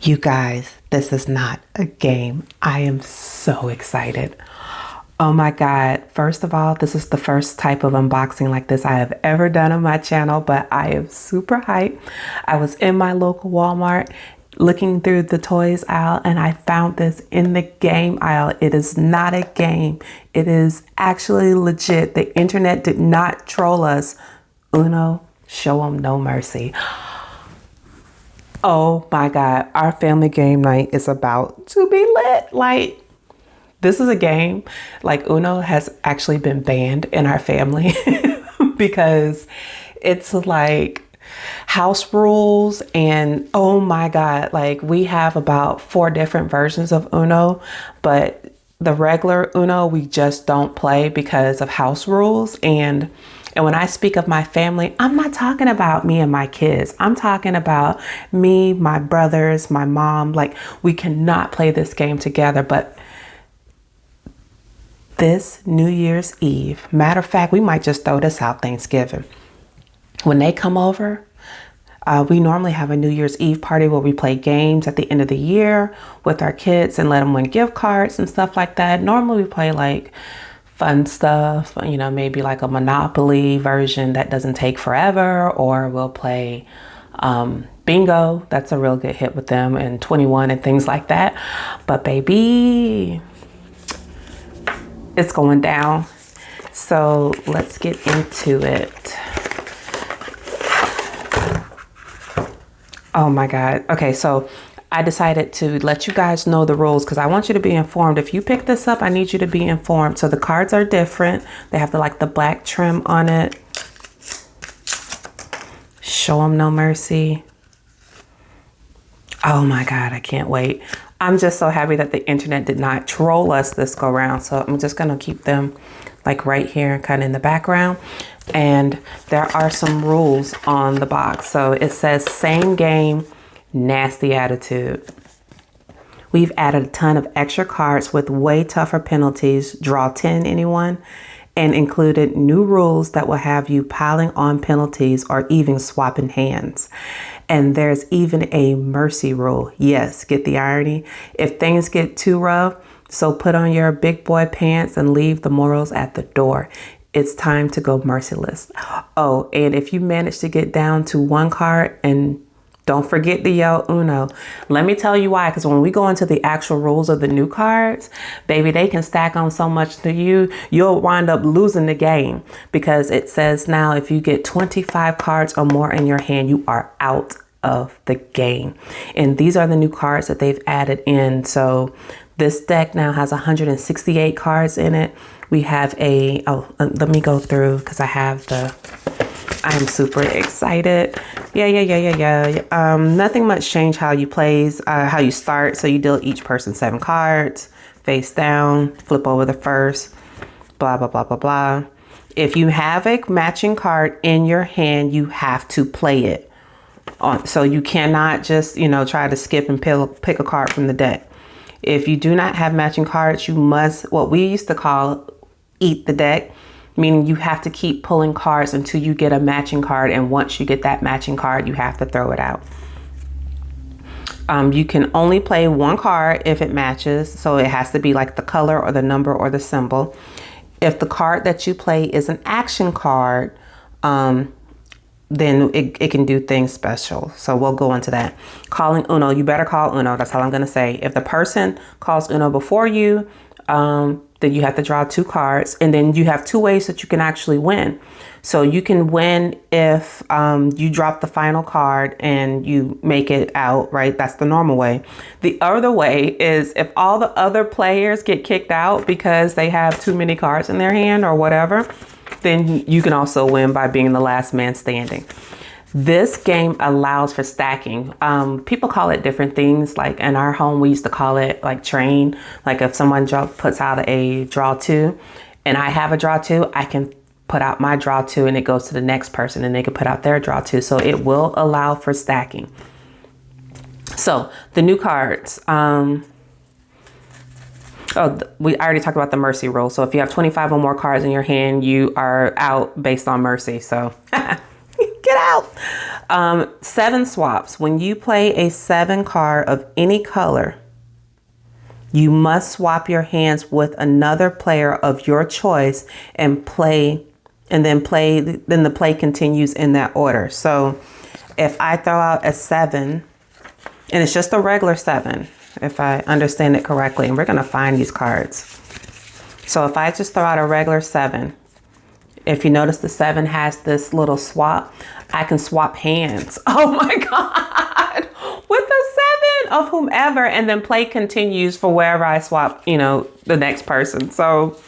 You guys, this is not a game. I am so excited. Oh my God. First of all, this is the first type of unboxing like this I have ever done on my channel, but I am super hyped. I was in my local Walmart looking through the toys aisle and I found this in the game aisle. It is not a game. It is actually legit. The internet did not troll us. Uno, show them no mercy. Oh my God, our family game night is about to be lit. Like, this is a game, like Uno has actually been banned in our family because it's like house rules. And oh my God, like we have about 4 different versions of Uno, but the regular Uno we just don't play because of house rules. And when I speak of my family, I'm not talking about me and my kids. I'm talking about me, my brothers, my mom. Like, we cannot play this game together. But this New Year's Eve, matter of fact, we might just throw this out Thanksgiving. When they come over, we normally have a New Year's Eve party where we play games at the end of the year with our kids and let them win gift cards and stuff like that. Normally we play like fun stuff, you know, maybe like a Monopoly version that doesn't take forever, or we'll play bingo. That's a real good hit with them, and 21 and things like that. But baby, it's going down. So let's get into it. Oh my God. Okay, so I decided to let you guys know the rules because I want you to be informed. If you pick this up, I need you to be informed. So the cards are different. They have the black trim on it. Show them no mercy. Oh my God, I can't wait. I'm just so happy that the internet did not troll us this go round. So I'm just gonna keep them like right here, kind of in the background. And there are some rules on the box. So it says same game, nasty attitude. We've added a ton of extra cards with way tougher penalties. Draw 10, anyone? And included new rules that will have you piling on penalties or even swapping hands. And there's even a mercy rule. Yes, get the irony. If things get too rough, so put on your big boy pants and leave the morals at the door. It's time to go merciless. Oh, and if you manage to get down to 1 card, and don't forget to yell Uno. Let me tell you why, because when we go into the actual rules of the new cards, baby, they can stack on so much to you, you'll wind up losing the game, because it says now if you get 25 cards or more in your hand, you are out of the game. And these are the new cards that they've added in. So this deck now has 168 cards in it. We have let me go through because I'm super excited. Yeah. Nothing much changed how you how you start. So you deal each person 7 cards, face down, flip over the first, blah, blah, blah, blah, blah. If you have a matching card in your hand, you have to play it. So you cannot just, try to skip and pick a card from the deck. If you do not have matching cards, you must, what we used to call, eat the deck, meaning you have to keep pulling cards until you get a matching card. And once you get that matching card, you have to throw it out. You can only play 1 card if it matches. So it has to be like the color or the number or the symbol. If the card that you play is an action card, then it can do things special. So we'll go into that. Calling Uno, you better call Uno. That's all I'm going to say. If the person calls Uno before you, then you have to draw 2 cards, and then you have 2 ways that you can actually win. So you can win if you drop the final card and you make it out, right? That's the normal way. The other way is if all the other players get kicked out because they have too many cards in their hand or whatever, then you can also win by being the last man standing. This game allows for stacking. People call it different things. Like in our home, we used to call it like train. Like if someone puts out a draw 2 and I have a draw 2, I can put out my draw 2 and it goes to the next person and they can put out their draw 2. So it will allow for stacking. So the new cards. We already talked about the mercy rule. So if you have 25 or more cards in your hand, you are out based on mercy. So Get out. 7 swaps. When you play a 7 card of any color, you must swap your hands with another player of your choice and then the play continues in that order. So if I throw out a 7, and it's just a regular 7, if I understand it correctly, and we're going to find these cards. So if I just throw out a regular 7, if you notice the 7 has this little swap, I can swap hands. Oh my God. With the 7 of whomever, and then play continues for wherever I swap, the next person. So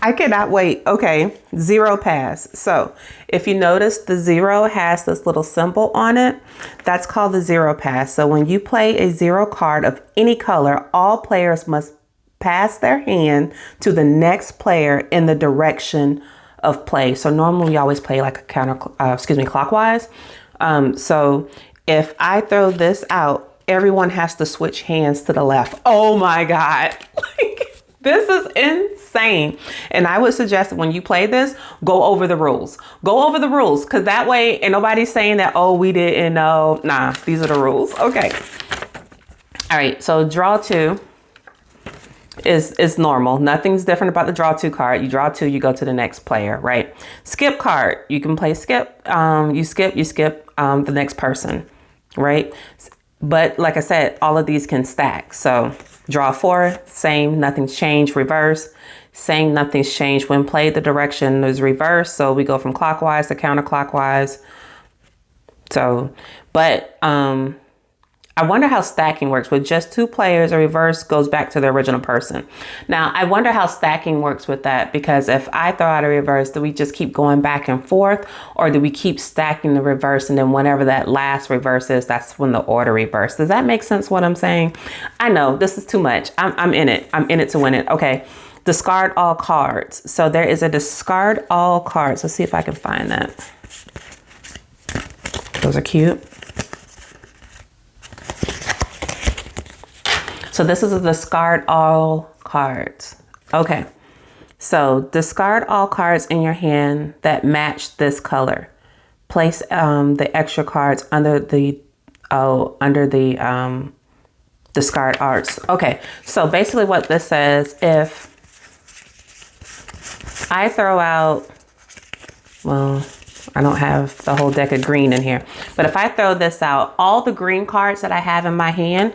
I cannot wait. Okay, 0 pass. So if you notice, the 0 has this little symbol on it. That's called the 0 pass. So when you play a 0 card of any color, all players must pass their hand to the next player in the direction of play. So normally we always play like a clockwise. So if I throw this out, everyone has to switch hands to the left. Oh my God. This is insane. And I would suggest that when you play this, go over the rules. Go over the rules, because that way ain't nobody saying that, oh, we didn't know. Nah, these are the rules. Okay. All right. So draw 2 is normal. Nothing's different about the draw 2 card. You draw 2, you go to the next player, right? Skip card. You can play skip. You skip the next person, right? But like I said, all of these can stack. So draw 4, same, nothing's changed. Reverse, same, nothing's changed. When played, the direction is reversed. So we go from clockwise to counterclockwise. So, but I wonder how stacking works. With just 2 players, a reverse goes back to the original person. Now, I wonder how stacking works with that, because if I throw out a reverse, do we just keep going back and forth, or do we keep stacking the reverse, and then whenever that last reverse is, that's when the order reverse? Does that make sense what I'm saying? I know this is too much. I'm in it. I'm in it to win it. Okay. Discard all cards. So there is a discard all cards. Let's see if I can find that. Those are cute. So this is a discard all cards. Okay. So discard all cards in your hand that match this color. Place the extra cards under the discard arts. Okay. So basically what this says, if I throw out, well, I don't have the whole deck of green in here, but if I throw this out, all the green cards that I have in my hand,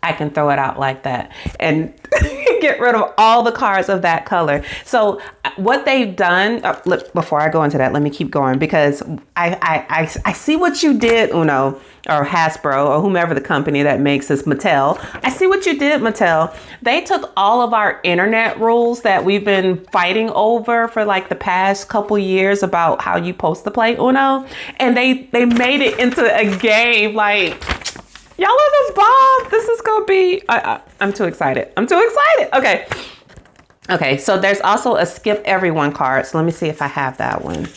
I can throw it out like that and get rid of all the cards of that color. So what they've done, before I go into that, let me keep going, because I see what you did, Uno, or Hasbro, or whomever the company that makes this, Mattel. I see what you did, Mattel. They took all of our internet rules that we've been fighting over for like the past couple years about how you supposed to play Uno, and they made it into a game. Like, y'all are the bomb. This is going to be, I'm too excited. I'm too excited. Okay. Okay. So there's also a skip everyone card. So let me see if I have that one,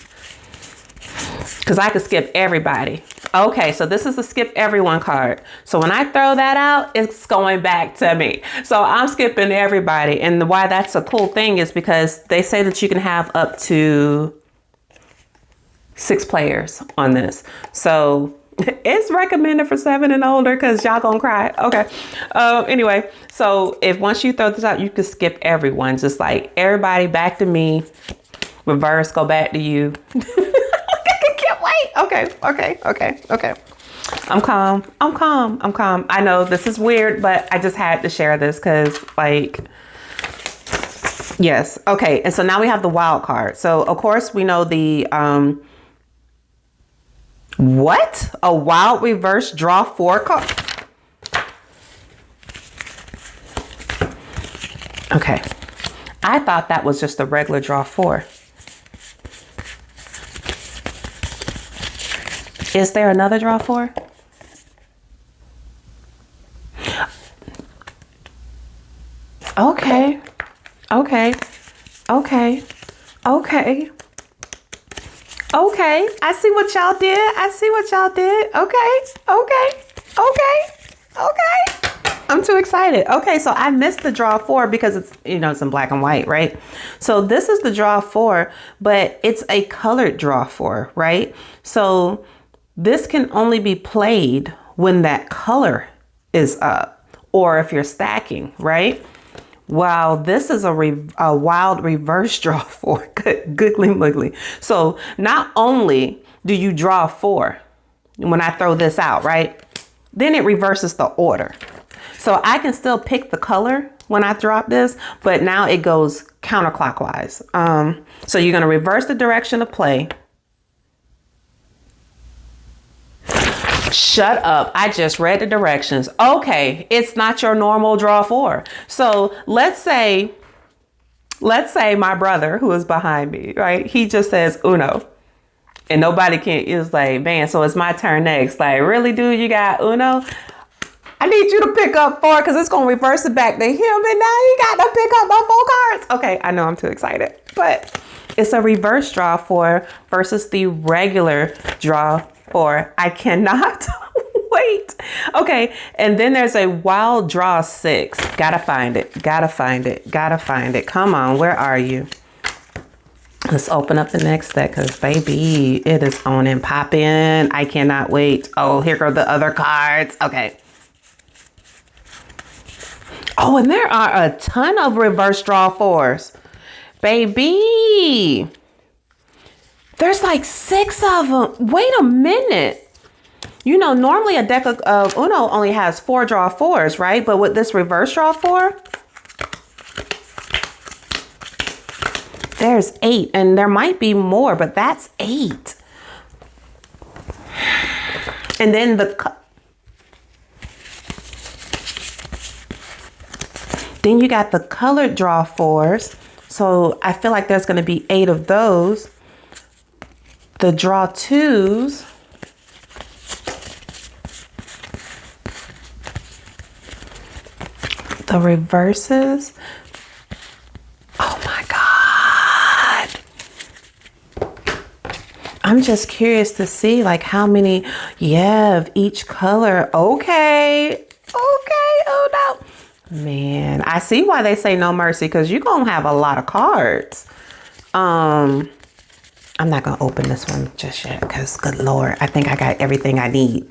because I could skip everybody. Okay. So this is a skip everyone card. So when I throw that out, it's going back to me. So I'm skipping everybody. And why that's a cool thing is because they say that you can have up to 6 players on this. So it's recommended for 7 and older, because y'all gonna cry. Okay. Anyway, so if once you throw this out, you can skip everyone. Just like everybody back to me. Reverse, go back to you. I can't wait. Okay. I'm calm. I know this is weird, but I just had to share this because, like, yes. Okay. And so now we have the wild card. So of course we know the what? A wild reverse draw 4 card? Okay. I thought that was just a regular draw 4. Is there another draw 4? Okay. Okay, I see what y'all did. Okay. I'm too excited. Okay, so I missed the draw 4 because it's, it's in black and white, right? So this is the draw 4, but it's a colored draw 4, right? So this can only be played when that color is up or if you're stacking, right? Wow, this is a wild reverse draw 4. Googly muggly. So not only do you draw 4 when I throw this out, right? Then it reverses the order. So I can still pick the color when I drop this, but now it goes counterclockwise. So you're going to reverse the direction of play. Shut up. I just read the directions. Okay, it's not your normal draw 4. So let's say my brother who is behind me, right? He just says Uno. And nobody can, it's like, man, so it's my turn next. Like, really, dude, you got Uno? I need you to pick up 4 because it's going to reverse it back to him. And now you got to pick up my 4 cards. Okay, I know I'm too excited. But it's a reverse draw 4 versus the regular draw 4. I cannot wait. Okay, and then there's a wild draw 6. Gotta find it. Gotta find it. Gotta find it. Come on, where are you? Let's open up the next deck because, baby, it is on and popping. I cannot wait. Oh, here go the other cards. Okay. Oh, and there are a ton of reverse draw 4s. Baby. There's like 6 of them. Wait a minute. Normally a deck of Uno only has 4 draw 4s, right? But with this reverse draw 4, there's 8. And there might be more, but that's 8. And then then you got the colored draw 4s. So I feel like there's going to be 8 of those. The draw 2s. The reverses. Oh my God. I'm just curious to see like how many, of each color. Okay. Oh no. Man, I see why they say no mercy because you're going to have a lot of cards. I'm not going to open this one just yet because, good Lord, I think I got everything I need.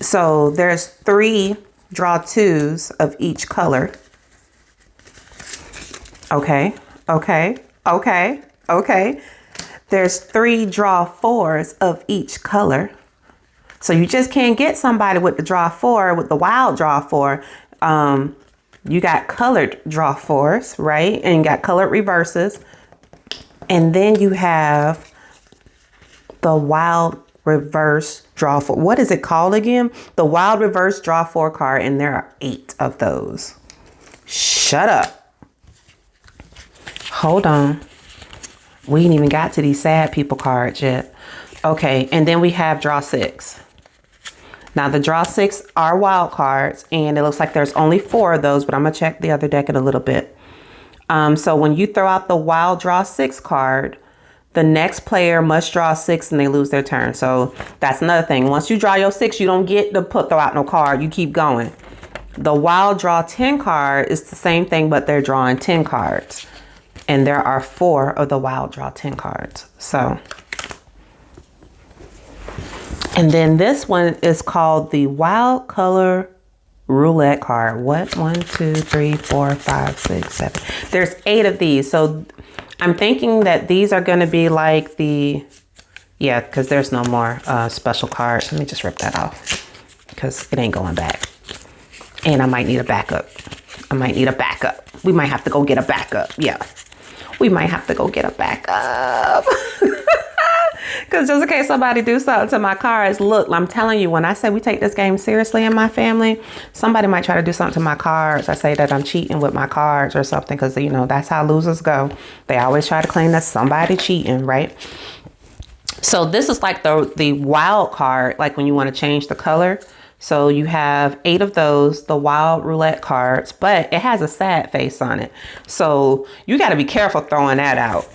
So there's 3 draw 2s of each color. Okay. There's 3 draw 4s of each color. So you just can't get somebody with the draw 4, with the wild draw 4. You got colored draw 4s, right? And you got colored reverses. And then you have the wild reverse draw 4. What is it called again? The wild reverse draw 4 card. And there are 8 of those. Shut up. Hold on. We ain't even got to these sad people cards yet. Okay. And then we have draw 6. Now the draw 6 are wild cards and it looks like there's only 4 of those, but I'm gonna check the other deck in a little bit. So when you throw out the wild draw 6 card, the next player must draw 6 and they lose their turn. So that's another thing. Once you draw your 6, you don't get to throw out no card. You keep going. The wild draw 10 card is the same thing, but they're drawing 10 cards. And there are 4 of the wild draw 10 cards. So, and then this one is called the wild color roulette card. What? 1, 2, 3, 4, 5, 6, 7. There's 8 of these. So I'm thinking that these are going to be like because there's no more special cards. Let me just rip that off because it ain't going back. And I might need a backup. We might have to go get a backup. Yeah. We might have to go get a backup. Because just in case somebody do something to my cards, look, I'm telling you, when I say we take this game seriously in my family, somebody might try to do something to my cards. I say that I'm cheating with my cards or something because, that's how losers go. They always try to claim that somebody cheating, right? So this is like the wild card, like when you want to change the color. So you have 8 of those, the wild roulette cards, but it has a sad face on it. So you got to be careful throwing that out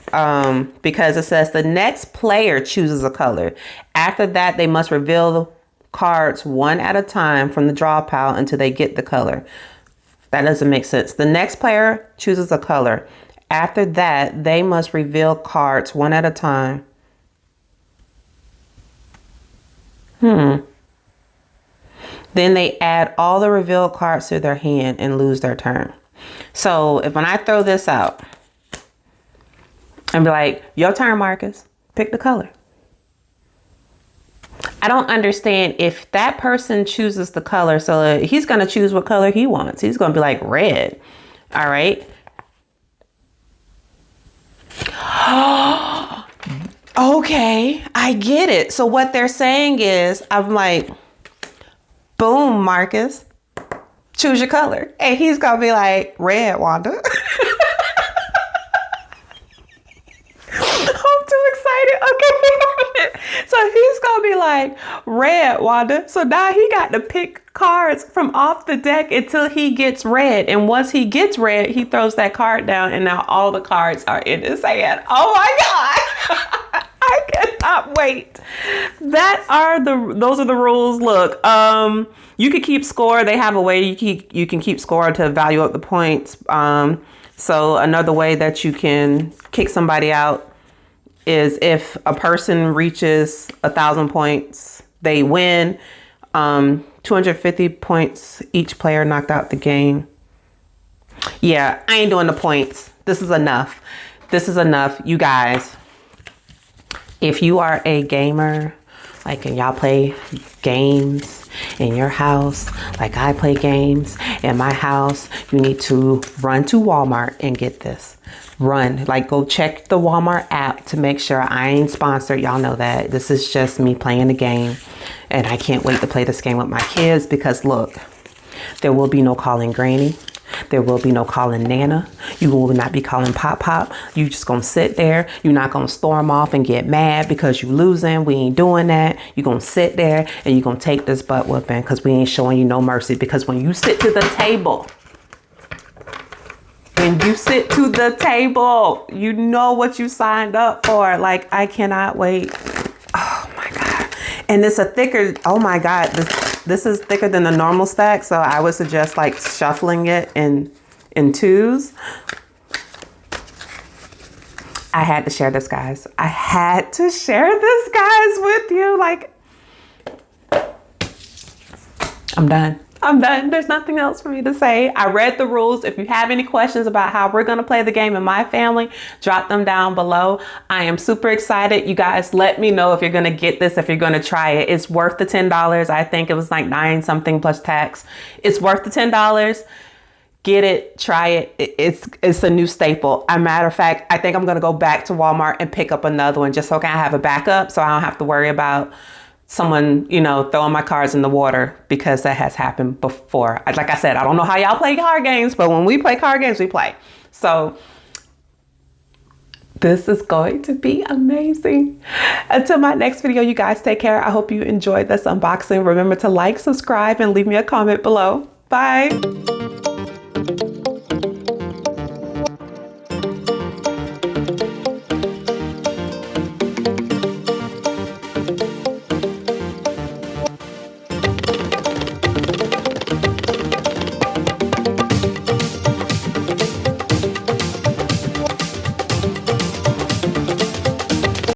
because it says the next player chooses a color. After that, they must reveal cards one at a time from the draw pile until they get the color. That doesn't make sense. The next player chooses a color. After that, they must reveal cards one at a time. Then they add all the revealed cards to their hand and lose their turn. So if when I throw this out and be like, your turn, Marcus, pick the color. I don't understand if that person chooses the color. So he's going to choose what color he wants. He's going to be like red. All right. Okay, I get it. So what they're saying is, I'm like, boom, Marcus, choose your color. And he's going to be like, red, Wanda. I'm too excited. Okay. So he's going to be like, red, Wanda. So now he got to pick cards from off the deck until he gets red. And once he gets red, he throws that card down and now all the cards are in his hand. Oh my God. I cannot wait. Those are the rules. Look, you can keep score. They have a way you can keep score to value up the points. So another way that you can kick somebody out is if a person reaches 1,000 points, they win. 250 points, each player knocked out the game. Yeah, I ain't doing the points. This is enough. This is enough. You guys, if you are a gamer, like, and y'all play games in your house, like I play games in my house, you need to run to Walmart and get this. Run, like, go check the Walmart app to make sure. I ain't sponsored. Y'all know that. This is just me playing the game. And I can't wait to play this game with my kids because look, there will be no calling Granny. There will be no calling Nana. You will not be calling Pop Pop. You just gonna sit there. You're not gonna storm off and get mad because you losing. We ain't doing that. You're gonna sit there and you're gonna take this butt whooping because we ain't showing you no mercy. Because when you sit to the table, you know what you signed up for. Like, I cannot wait. Oh my God. And it's a thicker, oh my God, this is thicker than the normal stack. So I would suggest like shuffling it in twos. I had to share this, guys. I had to share this, guys, with you. Like, I'm done. I'm done. There's nothing else for me to say. I read the rules. If you have any questions about how we're going to play the game in my family, drop them down below. I am super excited. You guys, let me know if you're going to get this, if you're going to try it. It's worth the $10. I think it was like $9 something plus tax. It's worth the $10. Get it, try it. It's a new staple. As a matter of fact, I think I'm going to go back to Walmart and pick up another one just so I can have a backup so I don't have to worry about someone, you know, throwing my cards in the water, because that has happened before. Like I said, I don't know how y'all play card games, but when we play card games, we play. So this is going to be amazing. Until my next video, you guys take care. I hope you enjoyed this unboxing. Remember to like, subscribe, and leave me a comment below. Bye.